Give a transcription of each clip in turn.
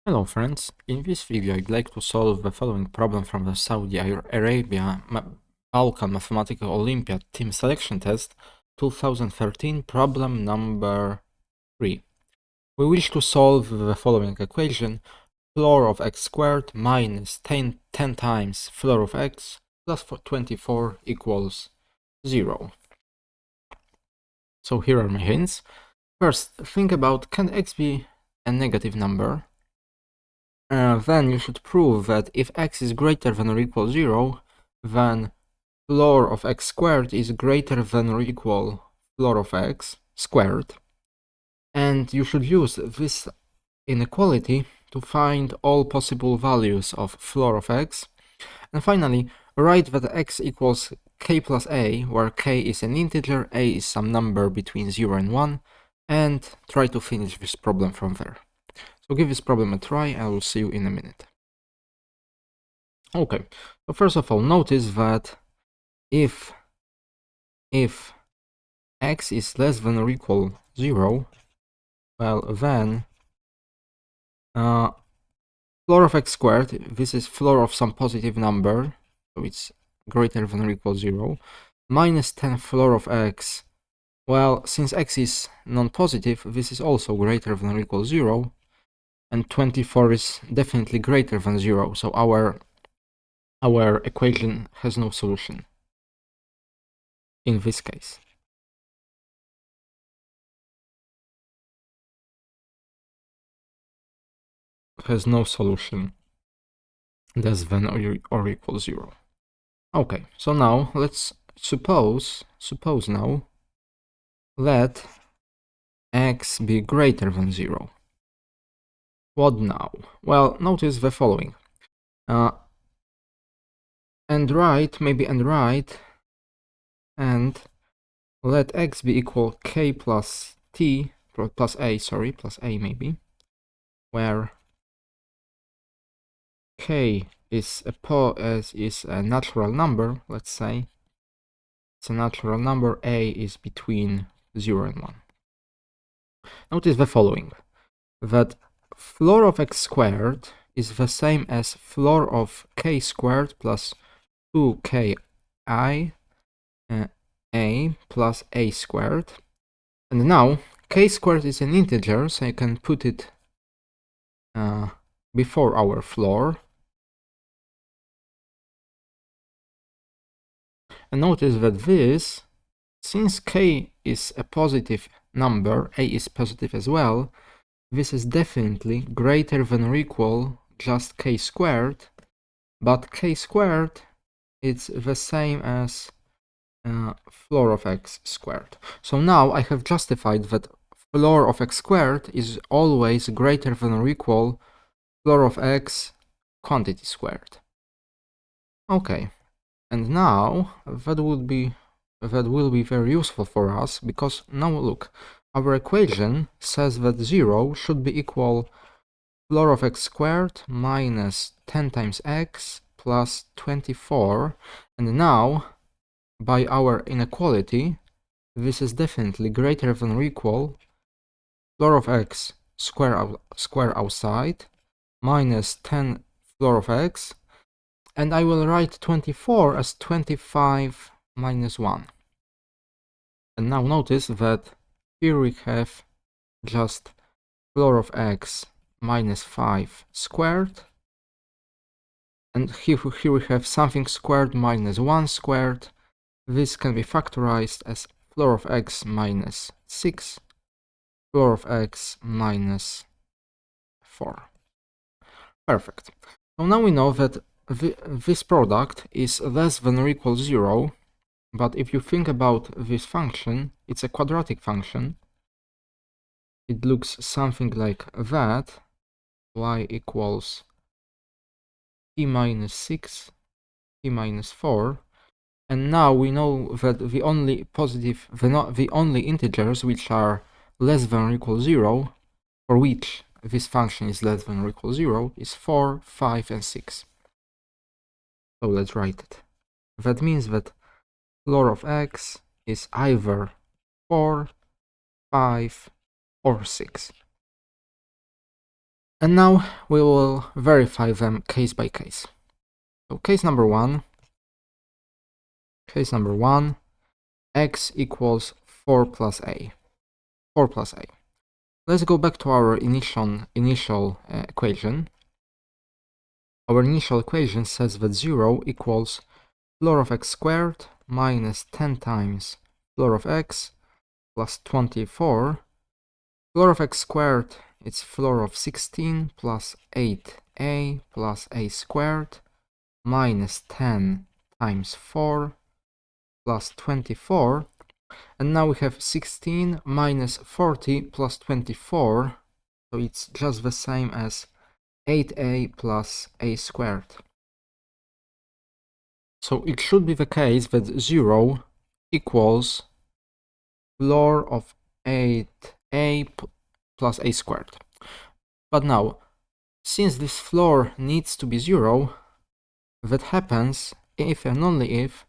Hello friends, in this video I'd like to solve the following problem from the Saudi Arabia Balkan Mathematical Olympiad Team Selection Test 2013, problem number 3. We wish to solve the following equation: floor of x squared minus 10 times floor of x plus 24 equals 0. So here are my hints. First, think about, can x be a negative number? Then you should prove that if x is greater than or equal 0, then floor of x squared is greater than or equal floor of x squared. And you should use this inequality to find all possible values of floor of x. And finally, write that x equals k plus a, where k is an integer, a is some number between 0 and 1, and try to finish this problem from there. So give this problem a try, I will see you in a minute. Okay, so first of all, notice that if x is less than or equal 0, well then floor of x squared, this is floor of some positive number, so it's greater than or equal 0, minus 10 floor of x, well, since x is non-positive, this is also greater than or equal 0, and 24 is definitely greater than 0, so our equation has no solution in this case. Has no solution less than or equal 0. Okay, so now let's suppose now let x be greater than 0. What now? Well, notice the following. And let x be equal k plus t plus a maybe, where k is a natural number. Let's say it's a natural number. A is between 0 and 1. Notice the following, that floor of x squared is the same as floor of k squared plus 2ki a plus a squared. And now k squared is an integer, so I can put it before our floor. And notice that this, since k is a positive number, a is positive as well, this is definitely greater than or equal just k squared, but k squared is the same as floor of x squared. So now I have justified that floor of x squared is always greater than or equal floor of x quantity squared. Okay, and now that will be very useful for us, because now look, our equation says that 0 should be equal floor of x squared minus 10 times x plus 24, and now by our inequality this is definitely greater than or equal floor of x square outside minus 10 floor of x, and I will write 24 as 25 minus 1. And now notice that here we have just floor of x minus 5 squared, and here we have something squared minus 1 squared. This can be factorized as floor of x minus 6, floor of x minus 4. Perfect. So now we know that this product is less than or equal 0, but if you think about this function, it's a quadratic function. It looks something like that: y equals t minus 6, t minus 4, and now we know that the only integers which are less than or equal 0, for which this function is less than or equal 0, is 4, 5, and 6. So let's write it. That means that floor of x is either 4, 5, or 6. And now we will verify them case by case. So case number one, x equals 4 plus a. 4 plus a. Let's go back to our initial equation. Our initial equation says that 0 equals floor of x squared minus 10 times floor of x plus 24. Floor of x squared, it's floor of 16 plus 8a plus a squared minus 10 times 4 plus 24. And now we have 16 minus 40 plus 24. So it's just the same as 8a plus a squared. So it should be the case that 0 equals floor of 8a plus a squared. But now, since this floor needs to be 0, that happens if and only if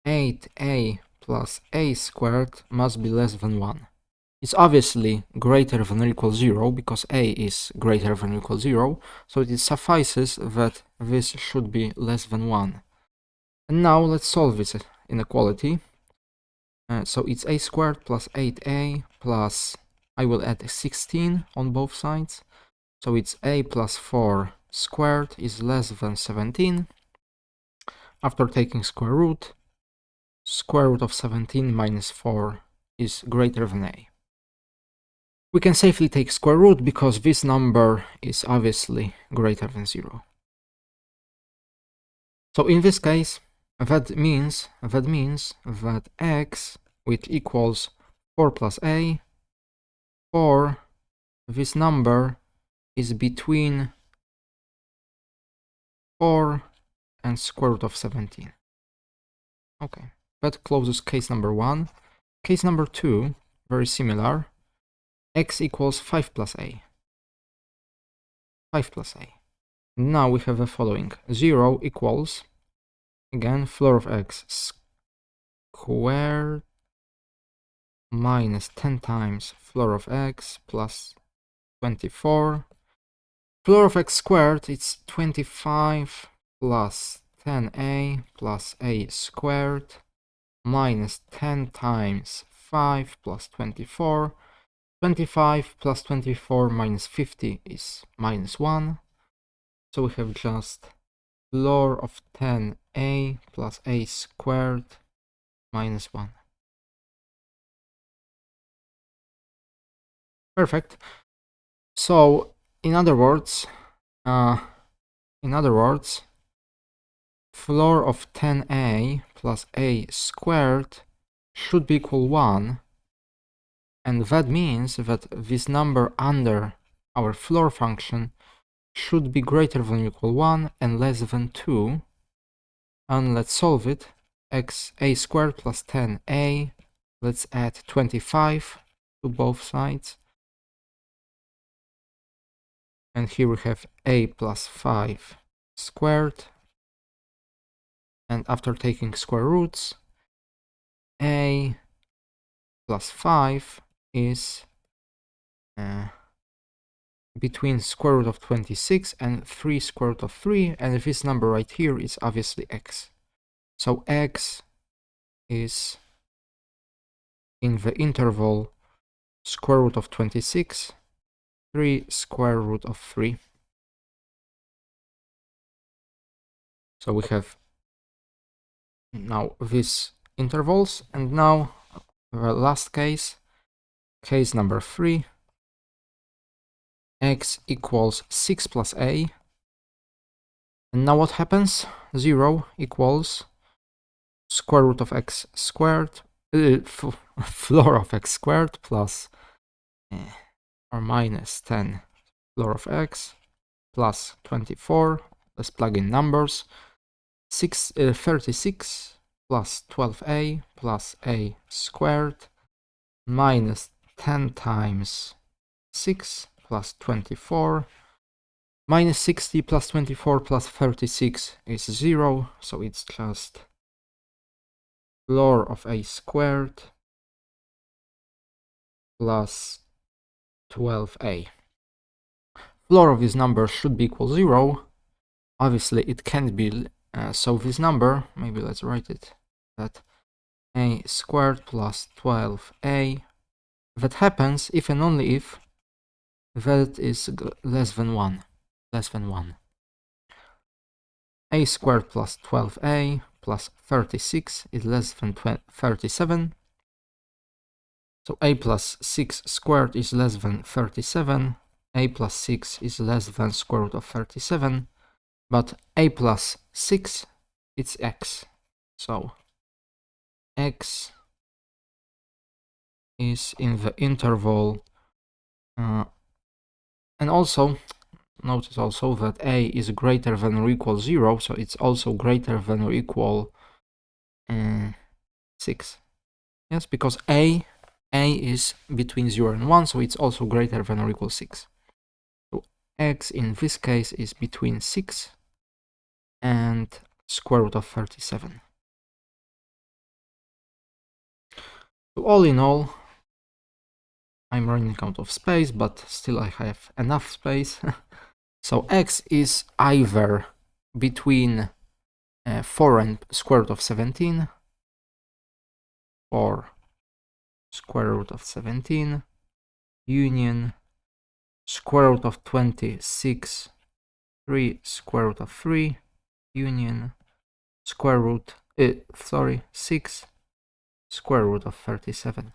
8a plus a squared must be less than 1. It's obviously greater than or equal 0 because a is greater than or equal 0, so it suffices that this should be less than 1. And now let's solve this inequality. So it's a squared plus 8a plus, I will add 16 on both sides. So it's a plus 4 squared is less than 17. After taking square root of 17 minus 4 is greater than a. We can safely take square root because this number is obviously greater than 0. So in this case, that means that x, which equals 4 plus a, or this number is between 4 and square root of 17. Okay, that closes case number 1. Case number 2, very similar. X equals 5 plus a. 5 plus a. Now we have the following. 0 equals, again, floor of x squared minus 10 times floor of x plus 24. Floor of x squared, it's 25 plus 10a plus a squared minus 10 times 5 plus 24. 25 plus 24 minus 50 is minus 1. So we have just floor of 10a plus a squared minus 1. Perfect. So in other words, floor of 10a plus a squared should be equal 1, and that means that this number under our floor function should be greater than or equal 1 and less than 2. And let's solve it. A squared plus 10a, let's add 25 to both sides. And here we have a plus 5 squared. And after taking square roots, a plus 5 is between square root of 26 and 3 square root of 3. And this number right here is obviously x. So x is in the interval square root of 26, 3 square root of 3. So we have now these intervals, and now the last case, case number 3, x equals 6 plus a. And now what happens? 0 equals square root of x squared, floor of x squared plus or minus 10 floor of x plus 24. Let's plug in numbers. 36 plus 12a plus a squared minus 10 times 6 plus 24. Minus 60 plus 24 plus 36 is 0, so it's just floor of a squared plus 12a. floor of this number should be equal 0. Obviously, it can't be, so this number, maybe let's write it, that a squared plus 12a, that happens if and only if that is less than 1. Less than 1. A squared plus 12a plus 36 is less than 37. So a plus 6 squared is less than 37. A plus 6 is less than square root of 37. But a plus 6, it's x. So x is in the interval. And also, notice also that a is greater than or equal 0. So it's also greater than or equal 6. Yes, because a is between 0 and 1, so it's also greater than or equal 6. So x in this case is between 6 and square root of 37. So all in all, I'm running out of space, but still I have enough space. So x is either between 4 and square root of 17, or square root of 17, union square root of 26, 3 square root of 3, union square root, 6 square root of 37.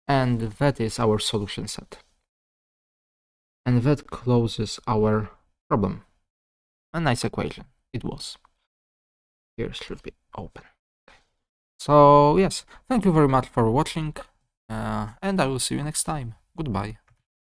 And that is our solution set. And that closes our problem. A nice equation it was. Here should be open. So yes, thank you very much for watching, and I will see you next time. Goodbye.